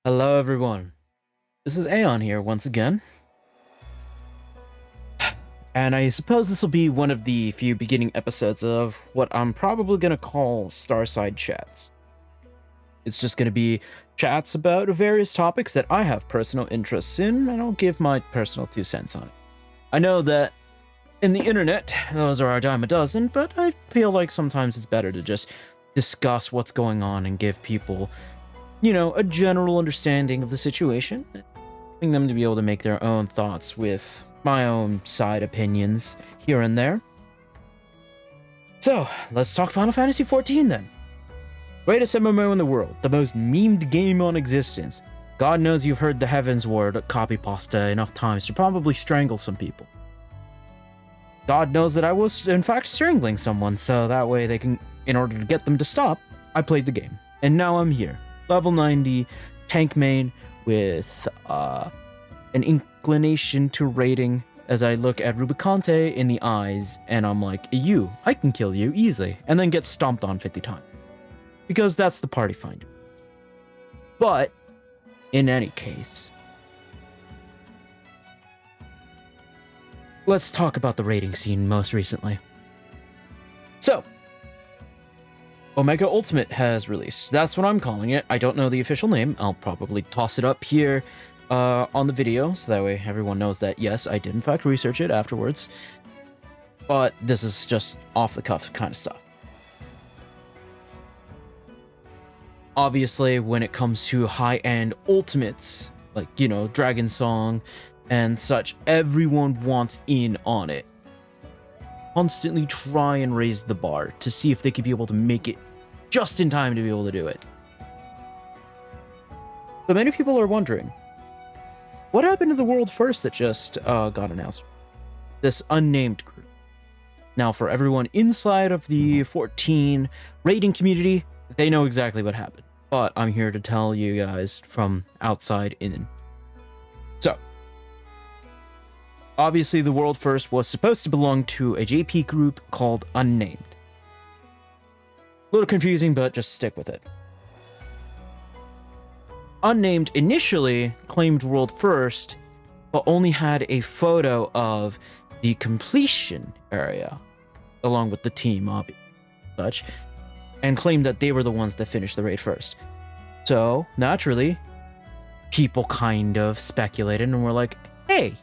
Hello, everyone. This is Aeon here once again. And I suppose this will be one of the few beginning episodes of what I'm probably going to call Starside chats. It's just going to be chats about various topics that I have personal interests in, and I'll give my personal 2 cents on it. I know that in the internet, those are a dime a dozen, but I feel like sometimes it's better to just discuss what's going on and give people, a general understanding of the situation, helping them to be able to make their own thoughts with my own side opinions here and there. So, let's talk Final Fantasy XIV then. Greatest MMO in the world, the most memed game on existence. God knows you've heard the Heavens word copy pasta enough times to probably strangle some people. God knows that I was, in fact, strangling someone, so that way they can, in order to get them to stop, I played the game. And now I'm here. Level 90, tank main, with an inclination to raiding as I look at Rubicante in the eyes, and I'm like, I can kill you easily, and then get stomped on 50 times. Because that's the party finder. But, in any case, let's talk about the raiding scene most recently. So, Omega Ultimate has released. That's what I'm calling it. I don't know the official name. I'll probably toss it up here on the video, so that way everyone knows that, yes, I did in fact research it afterwards. But this is just off-the-cuff kind of stuff. Obviously, when it comes to high-end ultimates, like, Dragon Song and such, everyone wants in on it. Constantly try and raise the bar to see if they could be able to make it just in time to be able to do it. But many people are wondering, what happened to the world first that just got announced? This unnamed group. Now, for everyone inside of the 14 raiding community, they know exactly what happened. But I'm here to tell you guys from outside in. So, obviously, the world first was supposed to belong to a JP group called Unnamed. A little confusing, but just stick with it. Unnamed initially claimed world first, but only had a photo of the completion area, along with the team, obviously, such, and claimed that they were the ones that finished the raid first. So, naturally, people kind of speculated and were like, hey,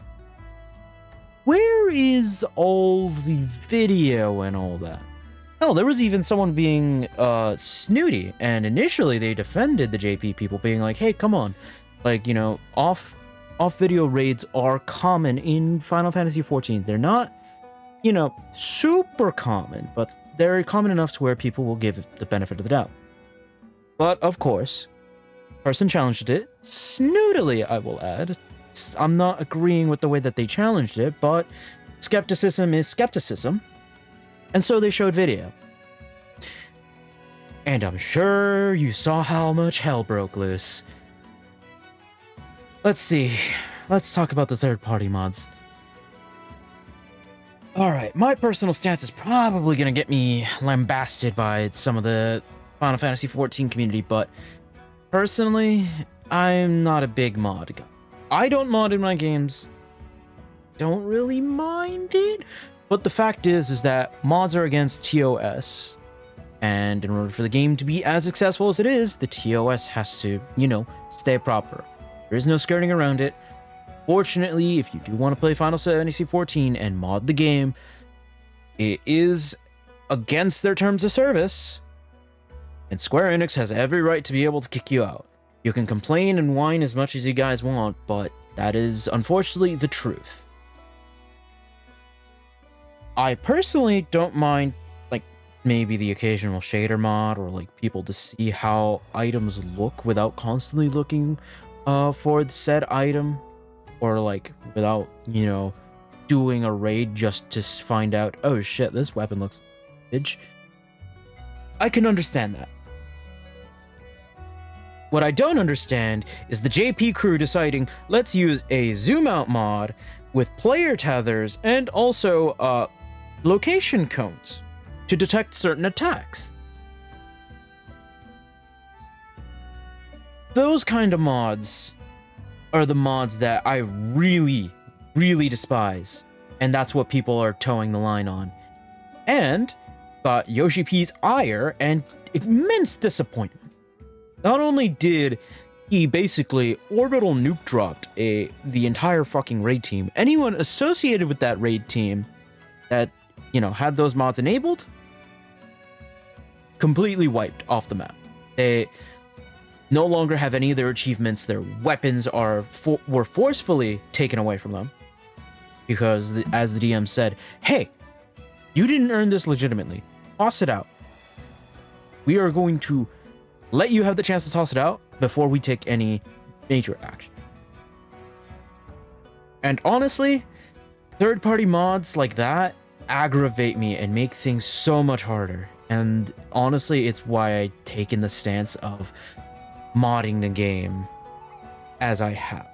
where is all the video and all that? Hell, there was even someone being snooty, and initially they defended the JP people, being like, hey, come on. Like, off video raids are common in Final Fantasy XIV. They're not, super common, but they're common enough to where people will give the benefit of the doubt. But, of course, person challenged it, snootily, I will add. I'm not agreeing with the way that they challenged it, but skepticism is skepticism. And so they showed video. And I'm sure you saw how much hell broke loose. Let's see. Let's talk about the third-party mods. Alright, my personal stance is probably going to get me lambasted by some of the Final Fantasy XIV community, but personally, I'm not a big mod guy. I don't mod in my games. Don't really mind it. But the fact is that mods are against TOS. And in order for the game to be as successful as it is, the TOS has to, stay proper. There is no skirting around it. Fortunately, if you do want to play Final Fantasy XIV and mod the game, it is against their terms of service. And Square Enix has every right to be able to kick you out. You can complain and whine as much as you guys want, but that is unfortunately the truth. I personally don't mind, maybe the occasional shader mod, or people to see how items look without constantly looking for the said item, or without, doing a raid just to find out, oh shit, this weapon looks bitch. I can understand that. What I don't understand is the JP crew deciding, let's use a zoom out mod with player tethers and also location cones to detect certain attacks. those kind of mods are the mods that I really, really despise. And that's what people are towing the line on. And got Yoshi P's ire and immense disappointment. Not only did he basically orbital nuke dropped the entire fucking raid team, anyone associated with that raid team that, you know, had those mods enabled, completely wiped off the map. They no longer have any of their achievements. Their weapons were forcefully taken away from them because, as the DM said, hey, you didn't earn this legitimately. Toss it out. We are going to let you have the chance to toss it out before we take any major action. And honestly, third-party mods like that aggravate me and make things so much harder. And honestly, it's why I've taken the stance of modding the game as I have.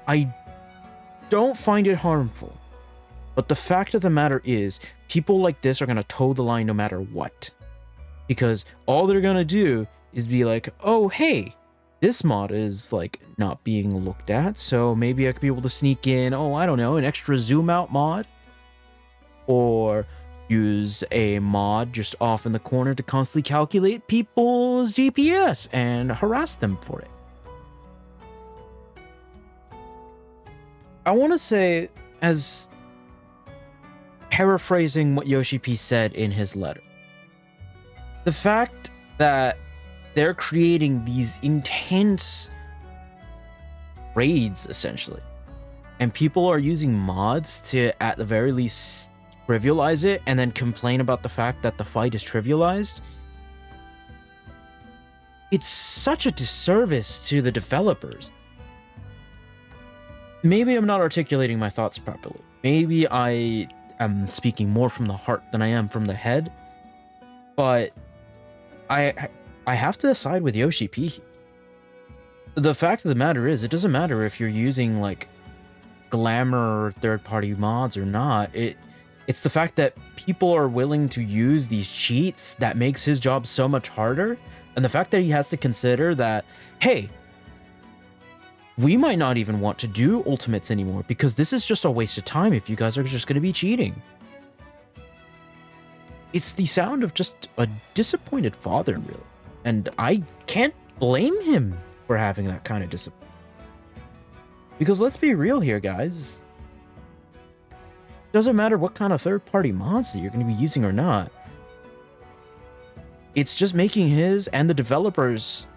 I don't find it harmful, but the fact of the matter is, people like this are going to toe the line no matter what. Because all they're going to do is be like, oh, hey, this mod is like not being looked at, so maybe I could be able to sneak in, oh, I don't know, an extra zoom out mod, or use a mod just off in the corner to constantly calculate people's GPS and harass them for it. I want to say, as paraphrasing what Yoshi P said in his letter, the fact that they're creating these intense raids, essentially, and people are using mods to, at the very least, trivialize it and then complain about the fact that the fight is trivialized, it's such a disservice to the developers. Maybe I'm not articulating my thoughts properly. Maybe I am speaking more from the heart than I am from the head, but I have to side with Yoshi P. The fact of the matter is, it doesn't matter if you're using like glamour or third-party mods or not. It's the fact that people are willing to use these cheats that makes his job so much harder, and the fact that he has to consider that, hey, we might not even want to do ultimates anymore because this is just a waste of time if you guys are just going to be cheating. It's the sound of just a disappointed father, really. And I can't blame him for having that kind of disappointment. Because let's be real here, guys. Doesn't matter what kind of third-party mods that you're going to be using or not. It's just making his and the developers'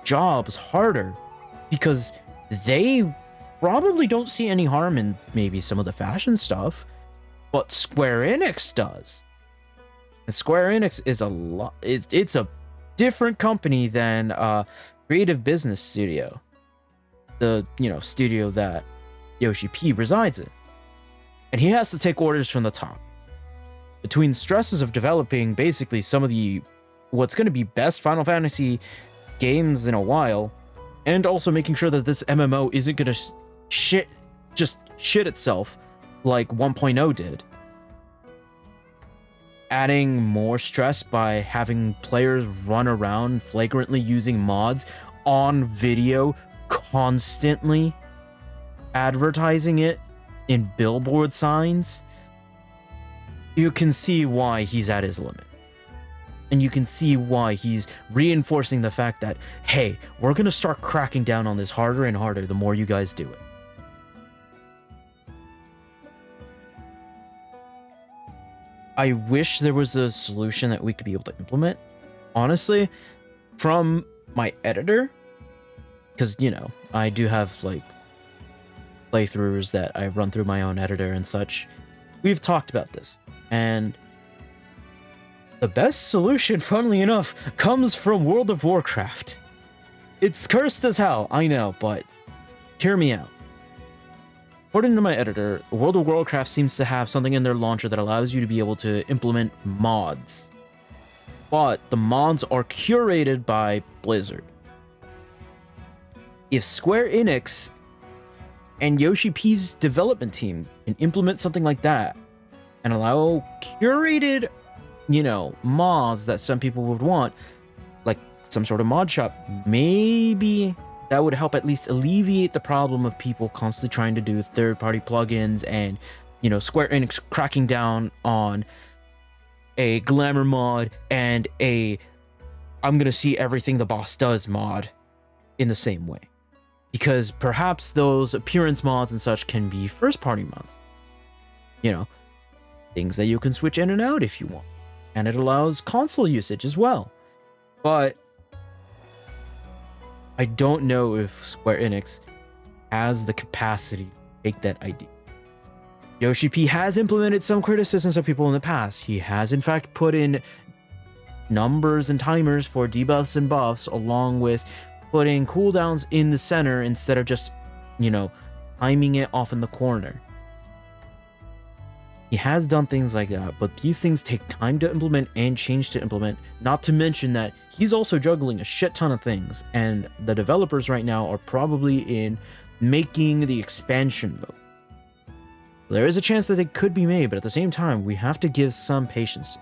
jobs harder because they probably don't see any harm in maybe some of the fashion stuff, but Square Enix does. And Square Enix is a lot. It's a different company than Creative Business Studio, the studio that Yoshi P resides in. And he has to take orders from the top. Between the stresses of developing basically some of the what's going to be best Final Fantasy games in a while, and also making sure that this MMO isn't going to shit itself like 1.0 did. Adding more stress by having players run around flagrantly using mods on video, constantly advertising it in billboard signs, you can see why he's at his limit. And you can see why he's reinforcing the fact that, hey, we're going to start cracking down on this harder and harder the more you guys do it. I wish there was a solution that we could be able to implement. Honestly, from my editor, because, I do have, playthroughs that I run through my own editor and such. We've talked about this, and the best solution, funnily enough, comes from World of Warcraft. It's cursed as hell, I know, but hear me out. According to my editor, World of Warcraft seems to have something in their launcher that allows you to be able to implement mods. But the mods are curated by Blizzard. If Square Enix and Yoshi P's development team can implement something like that and allow curated, mods that some people would want, like some sort of mod shop. Maybe that would help at least alleviate the problem of people constantly trying to do third-party plugins and, you know, Square Enix cracking down on a glamour mod and a I'm gonna see everything the boss does mod in the same way. Because perhaps those appearance mods and such can be first-party mods. You know, things that you can switch in and out if you want. And it allows console usage as well. But I don't know if Square Enix has the capacity to take that idea. Yoshi P has implemented some criticisms of people in the past. He has in fact put in numbers and timers for debuffs and buffs, along with putting cooldowns in the center instead of just, you know, timing it off in the corner. He has done things like that, but these things take time to implement and change to implement, not to mention that he's also juggling a shit ton of things, and the developers right now are probably in making the expansion mode. There is a chance that it could be made, but at the same time, we have to give some patience.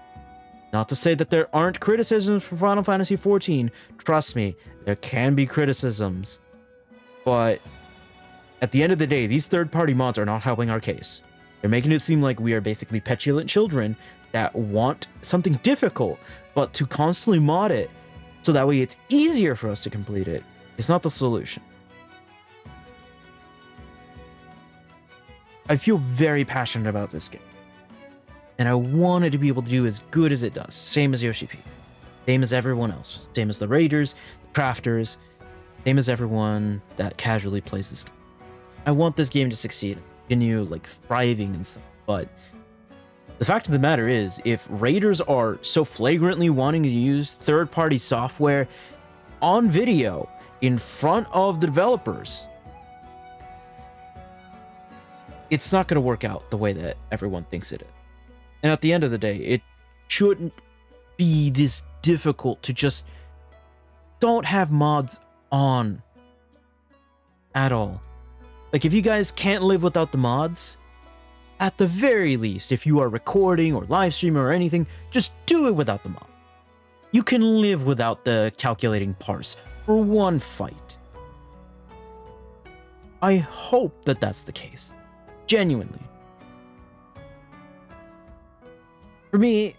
Not to say that there aren't criticisms for Final Fantasy XIV. Trust me, there can be criticisms. But at the end of the day, these third-party mods are not helping our case. They're making it seem like we are basically petulant children that want something difficult, but to constantly mod it so that way it's easier for us to complete it is not the solution. I feel very passionate about this game, and I want it to be able to do as good as it does, same as Yoshi P, same as everyone else, same as the raiders, the crafters, same as everyone that casually plays this game. I want this game to succeed, continue like thriving and stuff, but the fact of the matter is, if raiders are so flagrantly wanting to use third-party software on video in front of the developers, it's not going to work out the way that everyone thinks it is. And at the end of the day, it shouldn't be this difficult to just don't have mods on at all. Like, if you guys can't live without the mods, at the very least, if you are recording or live streaming or anything, just do it without the mod. You can live without the calculating parse for one fight. I hope that that's the case. Genuinely. For me,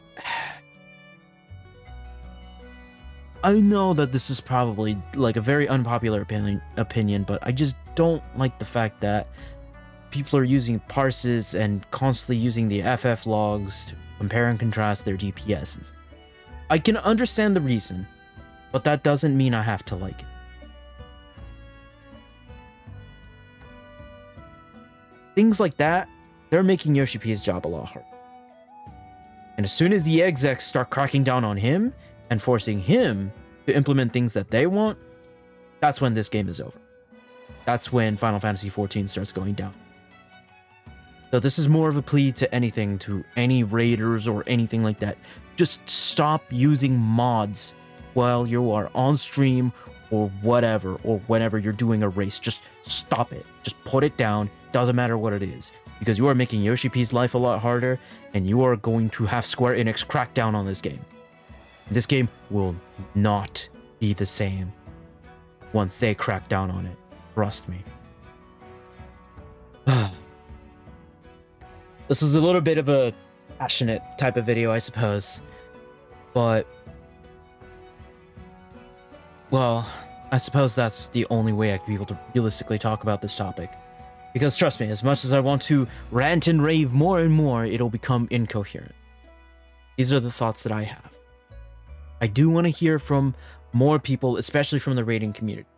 I know that this is probably like a very unpopular opinion, but I just don't like the fact that people are using parses and constantly using the FF logs to compare and contrast their DPS. I can understand the reason, but that doesn't mean I have to like it. Things like that, they're making Yoshi P's job a lot harder. And as soon as the execs start cracking down on him and forcing him to implement things that they want, that's when this game is over. That's when Final Fantasy XIV starts going down. So this is more of a plea to anything, to any raiders or anything like that. Just stop using mods while you are on stream or whatever, or whenever you're doing a race. Just stop it. Just put it down. Doesn't matter what it is. Because you are making Yoshi P's life a lot harder, and you are going to have Square Enix crack down on this game. This game will not be the same once they crack down on it. Trust me. This was a little bit of a passionate type of video, I suppose. But, well, I suppose that's the only way I could be able to realistically talk about this topic. Because trust me, as much as I want to rant and rave more and more, it'll become incoherent. These are the thoughts that I have. I do want to hear from more people, especially from the raiding community.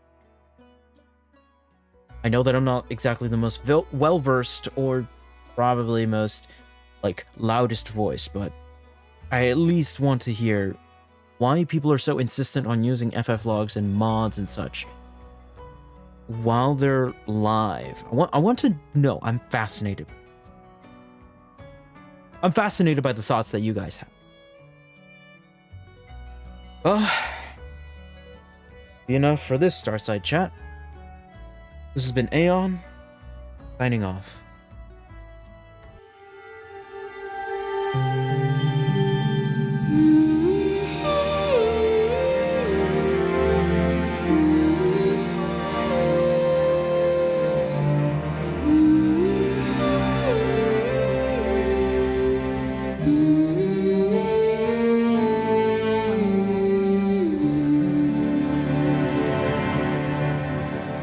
I know that I'm not exactly the most well-versed or probably most, like, loudest voice, but I at least want to hear why people are so insistent on using FF logs and mods and such while they're live. I want to know. I'm fascinated. I'm fascinated by the thoughts that you guys have. Well, enough for this Starside chat. This has been Aeon, signing off. Mm.